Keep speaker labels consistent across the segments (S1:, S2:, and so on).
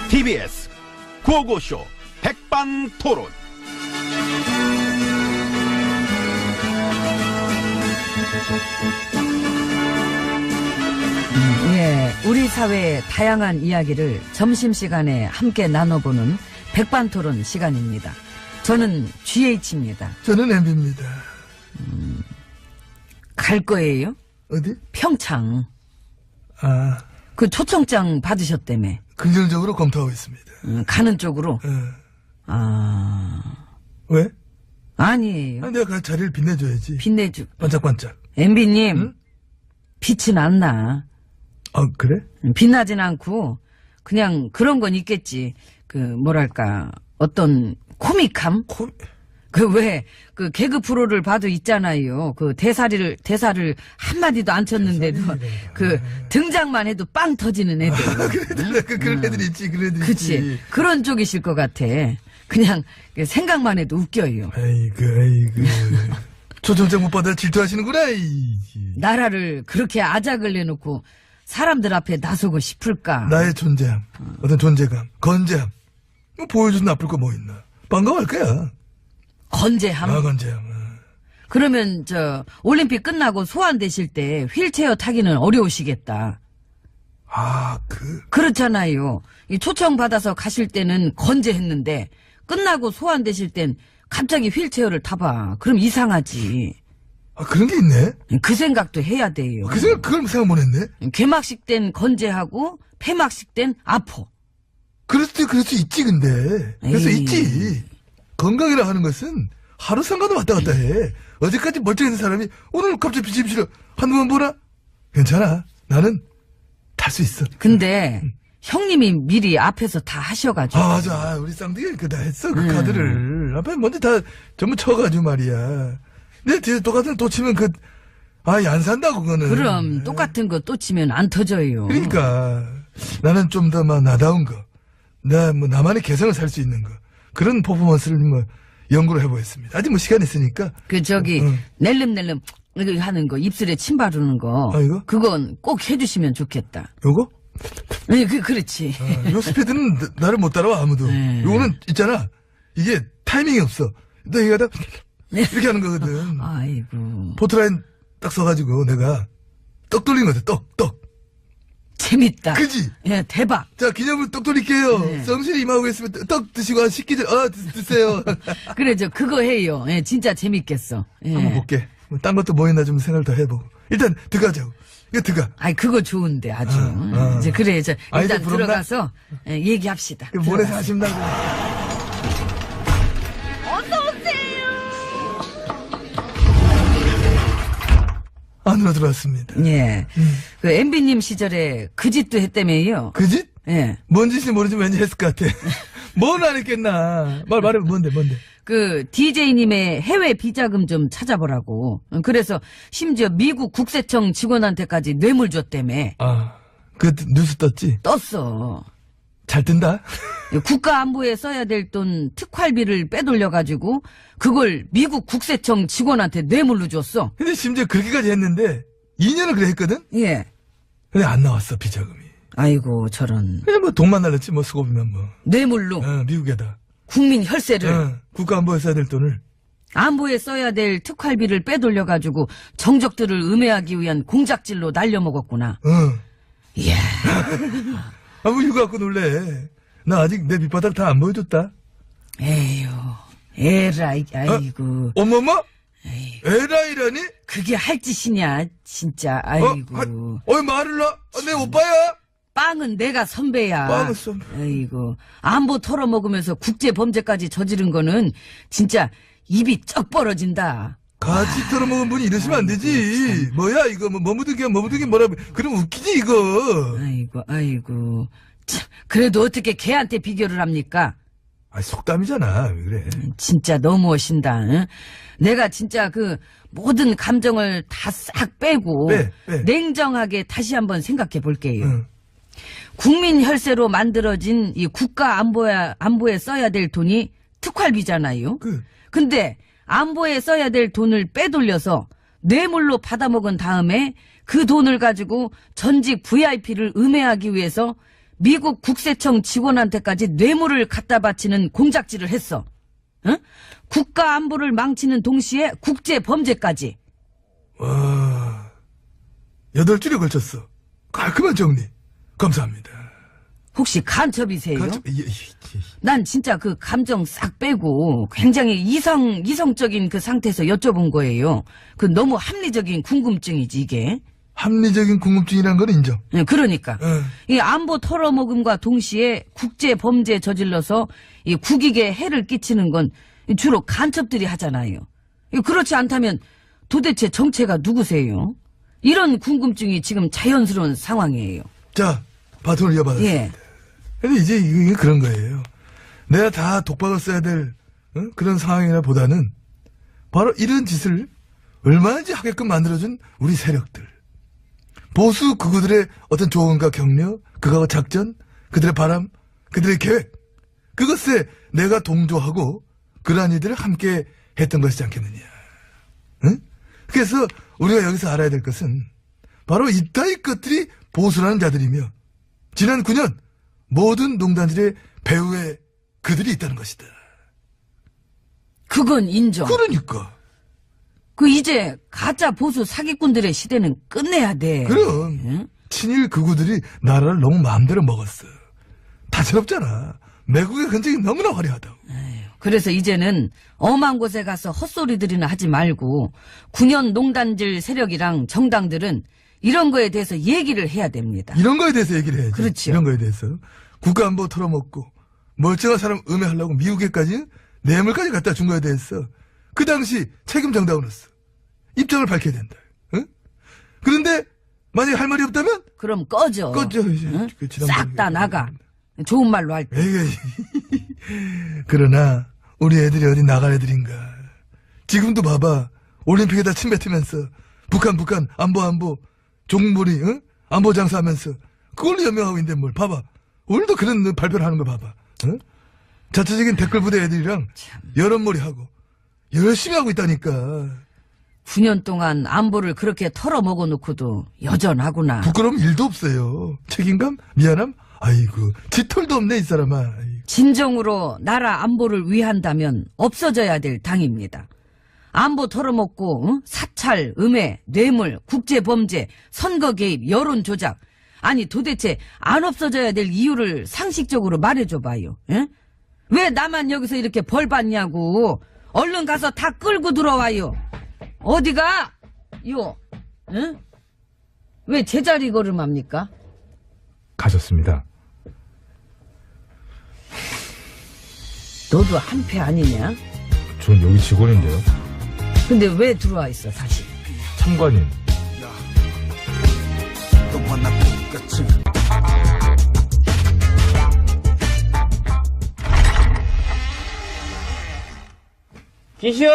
S1: TBS 구호고쇼 백반토론.
S2: 예, 우리 사회의 다양한 이야기를 점심시간에 함께 나눠보는 백반토론 시간입니다. 저는 GH입니다.
S3: 저는 MB입니다.
S2: 갈 거예요?
S3: 어디?
S2: 평창.
S3: 아,
S2: 그 초청장 받으셨다며.
S3: 긍정적으로 검토하고 있습니다.
S2: 가는 쪽으로.
S3: 어. 왜?
S2: 아니에요.
S3: 아, 내가 그 자리를 빛내줘야지.
S2: 빛내주.
S3: 반짝반짝.
S2: MB님,
S3: 응?
S2: 빛은 안 나.
S3: 아, 그래?
S2: 빛나진 않고 그냥 그런 건 있겠지. 그 뭐랄까 어떤 코믹함? 그 왜 그 개그 프로를 봐도 있잖아요. 그 대사를 한마디도 안 쳤는데도 그 등장만 해도 빵 터지는 애들.
S3: 그런 애들 있지, 그런 애들
S2: 그치.
S3: 있지.
S2: 그런 쪽이실 것 같아. 그냥 생각만 해도 웃겨요.
S3: 아이고. 초청장 못 받아 질투하시는구나.
S2: 나라를 그렇게 아작을 내놓고 사람들 앞에 나서고 싶을까?
S3: 나의 존재함, 어떤 존재감, 건재함. 뭐 보여줘도 나쁠 거 뭐 있나. 반가워할 거야.
S2: 건재함?
S3: 아, 건재함.
S2: 그러면 올림픽 끝나고 소환되실 때 휠체어 타기는 어려우시겠다.
S3: 아,
S2: 그렇잖아요. 이 초청 받아서 가실 때는 건재했는데 끝나고 소환되실 땐 갑자기 휠체어를 타봐. 그럼 이상하지.
S3: 아, 그런 게 있네?
S2: 그 생각도 해야 돼요.
S3: 그걸 생각 못 했네?
S2: 개막식 땐 건재하고 폐막식 땐 아파.
S3: 그럴 수 있지, 근데. 그래서
S2: 에이.
S3: 있지. 건강이라 하는 것은 하루 상관도 왔다 갔다 해. 어제까지 멀쩡했던 사람이 오늘 갑자기 비실비실 한두 번 보나? 괜찮아. 나는 탈 수 있어.
S2: 근데 형님이 미리 앞에서 다 하셔가지고.
S3: 아, 맞아. 아, 우리 쌍둥이가 다 했어. 그 카드를. 앞에 먼저 다 전부 쳐가지고 말이야. 근데 뒤에 똑같은 또 치면 안 산다고, 그거는.
S2: 그럼 똑같은 거 또 치면 안 터져요.
S3: 그러니까 나는 좀 더 나다운 거. 나만의 개성을 살 수 있는 거. 그런 퍼포먼스를 연구를 해보겠습니다. 아직 시간 있으니까.
S2: 낼름낼름 이거 하는 거, 입술에 침 바르는 거.
S3: 아, 이거?
S2: 그건 꼭 해주시면 좋겠다.
S3: 요거?
S2: 네, 그렇지.
S3: 요 스피드는 나를 못 따라와, 아무도.
S2: 네.
S3: 요거는 있잖아. 이게 타이밍이 없어. 너 이거 하다 이렇게 하는 거거든.
S2: 아이고.
S3: 포트라인 딱 써가지고 내가 떡 돌린 거지, 떡.
S2: 재밌다.
S3: 그지?
S2: 예, 대박.
S3: 자, 기념으로 떡 돌릴게요.
S2: 네.
S3: 성실히 임하고 있으면 떡 드시고 식기 전, 드세요.
S2: 그래, 그거 해요. 예, 진짜 재밌겠어. 예.
S3: 한번 볼게. 딴 것도 뭐 있나 좀 생각을 더 해보고. 일단, 들어가자고. 이거 들어가.
S2: 아이, 그거 좋은데, 아주. 이제 그래, 일단
S3: 부럽나?
S2: 들어가서 얘기합시다.
S3: 모래사 하신다고. 안으로 들어왔습니다.
S2: 예. 그 MB님 시절에 그 짓도 했다며요.
S3: 그 짓?
S2: 예.
S3: 뭔 짓인지 모르지만 왠지 했을 것 같아. 뭔 안 했겠나. 말해봐, 뭔데.
S2: 그 DJ님의 해외 비자금 좀 찾아보라고. 그래서 심지어 미국 국세청 직원한테까지 뇌물 줬다며.
S3: 아, 그 뉴스 떴지?
S2: 떴어.
S3: 잘 뜬다?
S2: 국가 안보에 써야 될 돈 특활비를 빼돌려가지고 그걸 미국 국세청 직원한테 뇌물로 줬어.
S3: 근데 심지어 그렇게까지 했는데 2년을 그래 했거든?
S2: 예.
S3: 근데 안 나왔어, 비자금이.
S2: 아이고 저런.
S3: 그냥 돈만 날렸지, 수고비면
S2: 뇌물로
S3: 미국에다.
S2: 국민 혈세를
S3: 국가 안보에 써야 될 돈을.
S2: 안보에 써야 될 특활비를 빼돌려가지고 정적들을 음해하기 위한 공작질로 날려먹었구나. 이야.
S3: 이거 갖고 놀래. 나 아직 내 밑바닥 다 안 보여줬다.
S2: 에휴. 에라이, 아이고.
S3: 어머머? 에라이라니?
S2: 그게 할 짓이냐, 진짜, 아이고.
S3: 말을 놔? 내 오빠야?
S2: 빵은 내가 선배야.
S3: 빵은 선배.
S2: 아이고. 안보 털어먹으면서 국제범죄까지 저지른 거는 진짜 입이 쩍 벌어진다.
S3: 같이 털어먹은 분이 이러시면 안 되지. 뭐야, 이거, 뭐 묻은게 뭐라, 그럼 웃기지, 이거.
S2: 아이고. 참, 그래도 어떻게 걔한테 비교를 합니까?
S3: 속담이잖아. 왜 그래.
S2: 진짜 너무 오신다. 응? 내가 진짜 그 모든 감정을 다 싹 빼고
S3: 빼.
S2: 냉정하게 다시 한번 생각해 볼게요. 국민 혈세로 만들어진 이 국가 안보에 써야 될 돈이 특활비잖아요. 근데 안보에 써야 될 돈을 빼돌려서 뇌물로 받아먹은 다음에 그 돈을 가지고 전직 VIP를 음해하기 위해서 미국 국세청 직원한테까지 뇌물을 갖다 바치는 공작질을 했어. 응? 국가 안보를 망치는 동시에 국제 범죄까지.
S3: 와, 8줄에 걸쳤어. 깔끔한 정리. 감사합니다.
S2: 혹시 간첩이세요?
S3: 예.
S2: 난 진짜 그 감정 싹 빼고 굉장히 이성적인 그 상태에서 여쭤본 거예요. 그 너무 합리적인 궁금증이지, 이게.
S3: 합리적인 궁금증이란 건 인정.
S2: 예, 그러니까.
S3: 응.
S2: 이 안보 털어먹음과 동시에 국제 범죄 저질러서 이 국익에 해를 끼치는 건 주로 간첩들이 하잖아요. 그렇지 않다면 도대체 정체가 누구세요? 이런 궁금증이 지금 자연스러운 상황이에요.
S3: 자, 바톤을 이어받았습니다.
S2: 예.
S3: 근데 이제 이게 그런 거예요. 내가 다 독박을 써야 될 그런 상황이나 보다는 바로 이런 짓을 얼마든지 하게끔 만들어준 우리 세력들. 보수 그구들의 어떤 조언과 격려, 그거와 작전, 그들의 바람, 그들의 계획. 그것에 내가 동조하고 그러한 이들을 함께 했던 것이지 않겠느냐. 응? 그래서 우리가 여기서 알아야 될 것은 바로 이따위 것들이 보수라는 자들이며 지난 9년 모든 농단질의 배후에 그들이 있다는 것이다.
S2: 그건 인정.
S3: 그러니까.
S2: 그 이제 가짜 보수 사기꾼들의 시대는 끝내야 돼.
S3: 그럼
S2: 응?
S3: 친일 극우들이 나라를 너무 마음대로 먹었어. 다채롭잖아. 매국의 흔적이 너무나 화려하다고.
S2: 그래서 이제는 엄한 곳에 가서 헛소리들이나 하지 말고 9년 농단질 세력이랑 정당들은 이런 거에 대해서 얘기를 해야 됩니다.
S3: 이런 거에 대해서 얘기를 해야지.
S2: 그렇죠.
S3: 이런 거에 대해서. 국가안보 털어먹고 멀쩡한 사람 음해하려고 미국에까지 뇌물까지 갖다 준 거에 대해서 그 당시 책임 정당으로서 입장을 밝혀야 된다. 응? 그런데 만약에 할 말이 없다면
S2: 그럼 꺼져.
S3: 꺼져.
S2: 응?
S3: 그 지난번에
S2: 싹 다 나가. 좋은 말로 할 때.
S3: 그러나 우리 애들이 어디 나갈 애들인가. 지금도 봐봐. 올림픽에다 침 뱉으면서 북한 안보 종물이 안보 장사하면서 그걸로 연명하고 있는데 뭘 봐봐. 오늘도 그런 발표를 하는 거 봐봐. 응? 자체적인 댓글 부대 애들이랑 여론몰이 하고 열심히 하고 있다니까.
S2: 9년 동안 안보를 그렇게 털어먹어 놓고도 여전하구나.
S3: 부끄러움 1도 없어요. 책임감? 미안함? 아이고 쥐털도 없네 이 사람아. 아이고.
S2: 진정으로 나라 안보를 위한다면 없어져야 될 당입니다. 안보 털어먹고 사찰, 음해, 뇌물, 국제범죄, 선거 개입, 여론 조작. 아니 도대체 안 없어져야 될 이유를 상식적으로 말해줘봐요. 예? 왜 나만 여기서 이렇게 벌 받냐고. 얼른 가서 다 끌고 들어와요. 어디가? 요. 응? 왜 제자리 걸음합니까?
S4: 가셨습니다.
S2: 너도 한패 아니냐?
S4: 전 여기 직원인데요.
S2: 근데 왜 들어와 있어 다시?
S4: 참관인. 기시오.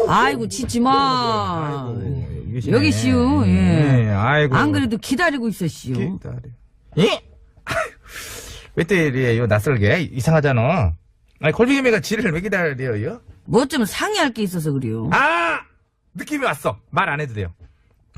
S2: 아이고 짖지 마. 여기 씨요. 예.
S4: 네, 아이고.
S2: 안 그래도 기다리고 있었시요.
S4: 예? 왜 또 이래요? 낯설게 이상하잖아. 아니 골뱅이매가 지를 왜 기다려요?
S2: 뭐 좀 상의할 게 있어서 그래요.
S4: 아 느낌이 왔어. 말 안 해도 돼요.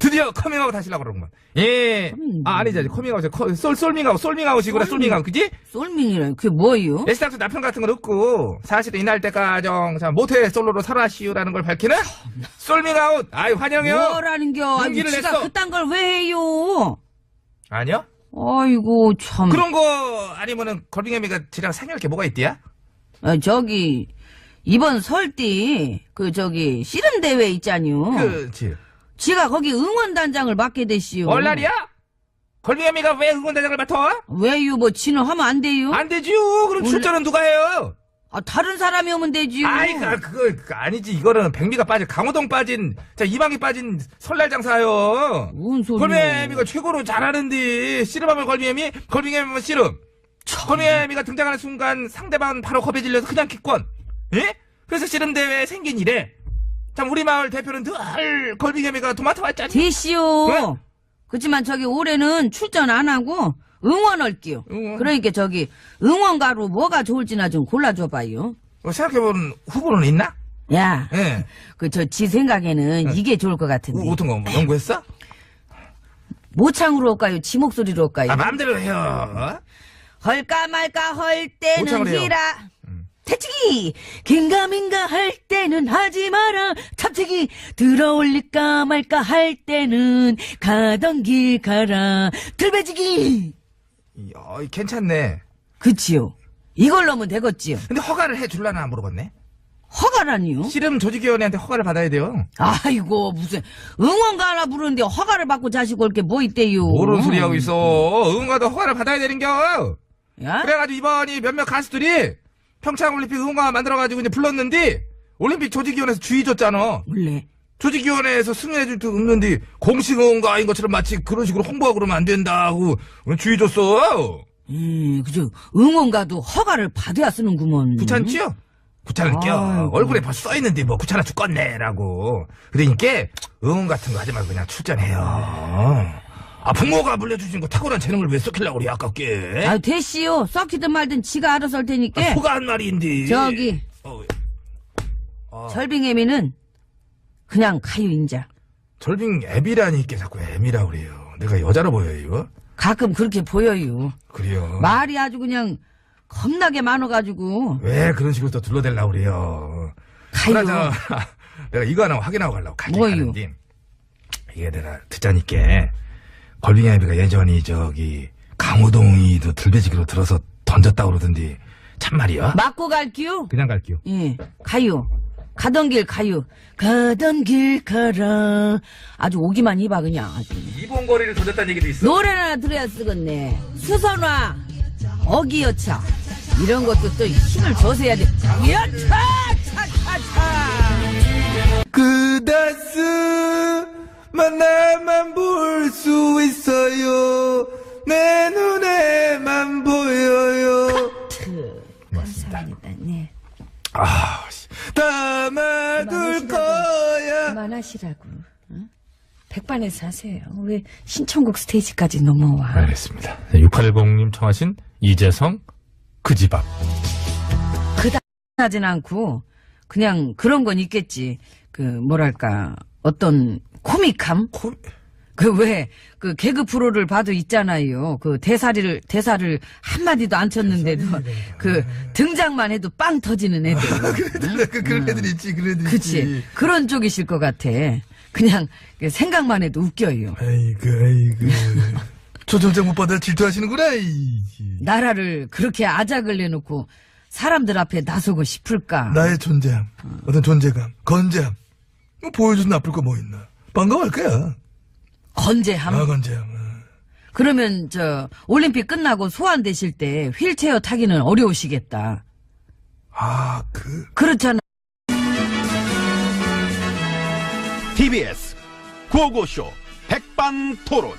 S4: 드디어 커밍아웃 하시려고 그러는구만. 예. 아니지 커밍아웃이 솔밍아웃이구나. 솔밍아웃 그지?
S2: 솔밍이란 그게 뭐예요?
S4: 애시당초 남편 같은 건 없고 사실은 이날 때까지 모태 솔로로 살아시오라는 걸 밝히는 솔밍아웃. 아이 환영해요.
S2: 뭐라는겨? 아이고
S4: 용기를
S2: 지가
S4: 냈어.
S2: 그딴 걸 왜 해요?
S4: 아니요?
S2: 아이고 참.
S4: 그런 거 아니면은 걸빙애미가 지랑 상의할 게 뭐가 있디야?
S2: 저기 이번 설띠 씨름 대회 있잖요.
S4: 그치.
S2: 지가 거기 응원단장을 맡게 됐시요.
S4: 얼날이야? 걸빙애미가 왜 응원대장을 맡아?
S2: 왜요? 뭐 지는 하면 안 돼요?
S4: 안 되지요. 그럼 출전은 누가 해요?
S2: 다른 사람이 오면 되지요.
S4: 아이, 그거 아니지. 이거는 백미가 빠진, 강호동 빠진, 이방이 빠진 설날 장사요.
S2: 뭔 소리야.
S4: 걸빙애미가 최고로 잘하는데, 씨름하면 걸빙애미면 씨름. 걸빙애미가 등장하는 순간 상대방은 바로 겁에 질려서 그냥 기권. 예? 그래서 씨름대회 생긴 이래. 참, 우리 마을 대표는 늘 걸빙애미가 도맡아 왔잖니.
S2: 됐시요.
S4: 왜?
S2: 그렇지만 올해는 출전 안 하고 응원할게요.
S4: 응원.
S2: 그러니까 응원가로 뭐가 좋을지나 좀 골라줘봐요.
S4: 생각해보는 후보는 있나?
S2: 야,
S4: 예.
S2: 지 생각에는 이게 좋을 것 같은데.
S4: 어떤 거, 뭐 연구했어?
S2: 모창으로 할까요? 지 목소리로 할까요?
S4: 아, 마음대로 해요.
S2: 헐까 말까 할
S4: 모창을
S2: 때는
S4: 해요.
S2: 히라. 대치기 긴가민가 할 때는 하지 마라. 탑치기 들어올릴까 말까 할 때는 가던 길 가라. 들배지기.
S4: 괜찮네.
S2: 그치요. 이걸 넣으면 되겠지요.
S4: 근데 허가를 해줄라나 물어봤네.
S2: 허가라니요?
S4: 씨름 조직위원회한테 허가를 받아야 돼요.
S2: 아이고 무슨 응원가 하나 부르는데 허가를 받고 자시고 올 게 뭐 있대요.
S4: 모르는 소리 하고 있어. 응원가도 허가를 받아야 되는겨.
S2: 야?
S4: 그래가지고 이번이 몇몇 가수들이 평창올림픽 응원가 만들어가지고 이제 불렀는데 올림픽 조직위원회에서 주의 줬잖아.
S2: 원래
S4: 조직위원회에서 승인해줄 때 없는데 공식 응원가인 것처럼 마치 그런 식으로 홍보하고 그러면 안 된다고 주의 줬어.
S2: 그죠. 응원가도 허가를 받아야 쓰는구먼.
S4: 귀찮지요? 귀찮을 겨.
S2: 아이고.
S4: 얼굴에 벌써 써있는데 뭐 귀찮아 죽겠네라고. 그러니까 응원 같은 거 하지 말고 그냥 출전해요. 아, 부모가 물려주신 거 탁월한 재능을 왜 썩히려고 그래 아깝게.
S2: 아, 됐시요. 썩히든 말든 지가 알아서 할 테니까.
S4: 소가 한 말인데.
S2: 저기 절빙애미는 그냥 가요 인자.
S4: 절빙 애비라니까 자꾸 애미라고 그래요. 내가 여자로 보여요 이거?
S2: 가끔 그렇게 보여요.
S4: 그래요.
S2: 말이 아주 그냥 겁나게 많아가지고
S4: 왜 그런 식으로 또 둘러대려고 그래요.
S2: 가요.
S4: 그나저나 내가 이거 하나 확인하고 가려고
S2: 뭐요?
S4: 가는데 이게 내가 듣자니까 걸빙 애비가 예전이 저기 강호동이도 들배지기로 들어서 던졌다고 그러던데 참말이야?
S2: 맞고 갈게요.
S4: 그냥 갈게요.
S2: 예, 가요. 가던 길 가요. 가던 길 가라. 아주 오기만 해봐 그냥. 아주.
S4: 이번 거리를 던졌다는 얘기도 있어.
S2: 노래나 하나 들어야 쓰겠네. 수선화, 어기여차 이런 것도 또 힘을 줘서 해야 돼. 여차, 차차차.
S3: 그다스만 나만 볼 수 있어요. 내 눈에만 보여요.
S2: 감사합니다. 네.
S3: 아, 담아둘 거야.
S2: 그만하시라고. 응? 백반에서 하세요. 왜 신청곡 스테이지까지 넘어와?
S4: 알겠습니다. 6810님 청하신 이재성 그 집 앞.
S2: 하진 않고 그냥 그런 건 있겠지. 그 뭐랄까 어떤 코믹함? 그 왜 그 개그 프로를 봐도 있잖아요. 그 대사를 한마디도 안 쳤는데도 그 등장만 해도 빵 터지는 애들.
S3: 그런 애들 있지, 그런 애들
S2: 그치.
S3: 있지.
S2: 그런 쪽이실 것 같아. 그냥 그 생각만 해도 웃겨요.
S3: 아이고. 초청장 못 받아 질투하시는구나,
S2: 나라를 그렇게 아작을 내놓고 사람들 앞에 나서고 싶을까?
S3: 나의 존재함, 어떤 존재감, 건재함. 뭐 보여줘도 나쁠 거 뭐 있나. 반가워할 거야.
S2: 건재함?
S3: 건재함.
S2: 그러면 올림픽 끝나고 소환되실 때 휠체어 타기는 어려우시겠다. 그렇잖아.
S1: TBS 구호고쇼 백반토론.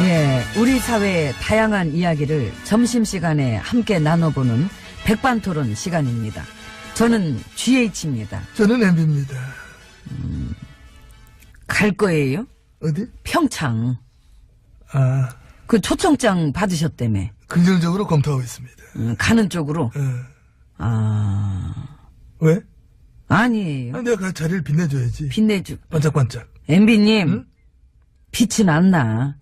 S2: 예, 우리 사회의 다양한 이야기를 점심시간에 함께 나눠보는 백반토론 시간입니다. 저는 GH입니다.
S3: 저는 MB입니다.
S2: 갈 거예요?
S3: 어디?
S2: 평창.
S3: 아,
S2: 그 초청장 받으셨다며.
S3: 긍정적으로 검토하고 있습니다.
S2: 가는 쪽으로.
S3: 왜?
S2: 아니에요.
S3: 내가 그 자리를 빛내줘야지.
S2: 빛내주.
S3: 반짝반짝.
S2: MB님,
S3: 응?
S2: 빛은 안 나.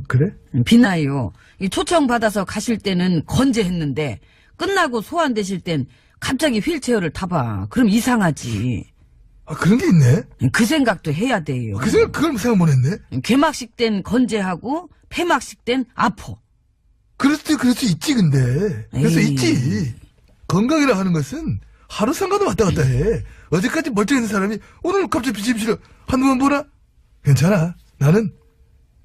S3: 그래?
S2: 빛나요. 이 초청 받아서 가실 때는 건재했는데 끝나고 소환되실 땐 갑자기 휠체어를 타봐. 그럼 이상하지.
S3: 그런 게 있네?
S2: 그 생각도 해야 돼요.
S3: 그걸 생각 못 했네?
S2: 개막식 땐 건재하고 폐막식 땐 아파.
S3: 그럴 수 있지, 근데. 그래서
S2: 에이.
S3: 있지. 건강이라 하는 것은 하루 상관도 왔다 갔다 해. 어제까지 멀쩡했는 사람이 오늘 갑자기 비실비실 한두 번 보나? 괜찮아. 나는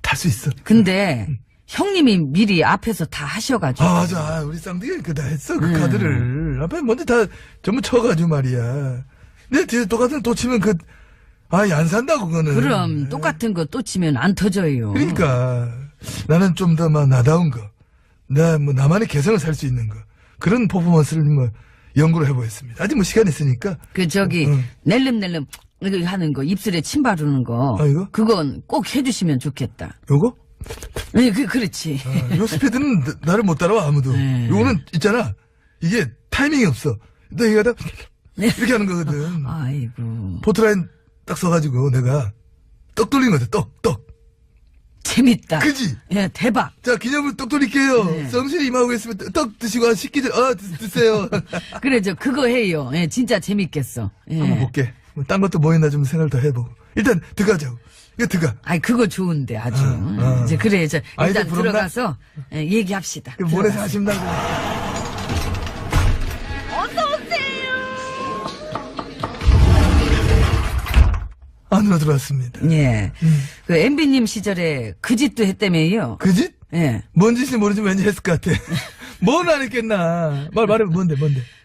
S3: 탈 수 있어.
S2: 근데 형님이 미리 앞에서 다 하셔가지고.
S3: 맞아. 우리 쌍둥이가 그다 했어. 그 카드를. 앞에 먼저 다 전부 쳐가지고 말이야. 내 뒤에 똑같은 또 치면 안 산다고, 그거는.
S2: 그럼 똑같은 거 또 치면 안 터져요.
S3: 그러니까. 나는 좀 더 나다운 거. 나만의 개성을 살 수 있는 거. 그런 퍼포먼스를 연구를 해보겠습니다. 아직 시간이 있으니까.
S2: 낼름낼름 이거 하는 거, 입술에 침 바르는 거.
S3: 이거?
S2: 그건 꼭 해주시면 좋겠다.
S3: 요거?
S2: 네, 그렇지.
S3: 요 스피드는 나를 못 따라와, 아무도.
S2: 네.
S3: 요거는 있잖아. 이게 타이밍이 없어. 너 얘기하다 이렇게 하는 거거든.
S2: 아이고.
S3: 포트라인 딱 써가지고 내가 떡 돌린 거지. 떡.
S2: 재밌다.
S3: 그지?
S2: 예, 대박.
S3: 자, 기념으로 떡 돌릴게요.
S2: 네.
S3: 성실히 임하고 있으면 떡 드시고 식기 전, 드세요.
S2: 그래, 그거 해요. 예, 진짜 재밌겠어. 예.
S3: 한번 볼게. 딴 것도 뭐 있나 좀 생각을 더 해보고. 일단 들어가자고. 이거 들어가.
S2: 아이, 그거 좋은데, 아주.
S3: 아.
S2: 이제 그래,
S3: 아이들
S2: 일단
S3: 부른다?
S2: 들어가서 예, 얘기합시다.
S3: 모래사
S2: 들어가서.
S3: 하신다고. 안으로 들어왔습니다.
S2: 예. 그 MB님 시절에 그 짓도 했다며요.
S3: 그 짓?
S2: 예.
S3: 뭔 짓인지 모르지만 왠지 했을 것 같아. 뭔 안 했겠나. 말해, 뭔데.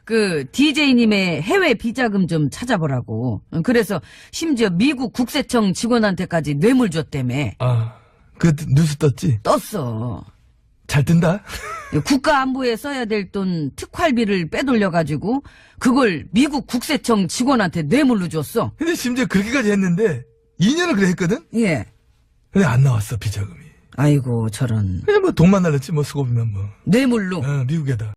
S2: 그 DJ님의 해외 비자금 좀 찾아보라고. 그래서 심지어 미국 국세청 직원한테까지 뇌물 줬다며.
S3: 그 뉴스 떴지?
S2: 떴어.
S3: 잘 뜬다?
S2: 국가 안보에 써야 될 돈 특활비를 빼돌려가지고 그걸 미국 국세청 직원한테 뇌물로 줬어.
S3: 근데 심지어 그렇게까지 했는데 2년을 그래 했거든?
S2: 예.
S3: 근데 안 나왔어, 비자금이.
S2: 아이고 저런.
S3: 그냥 뭐 돈만 날렸지, 뭐 수고비면 뭐.
S2: 뇌물로.
S3: 미국에다.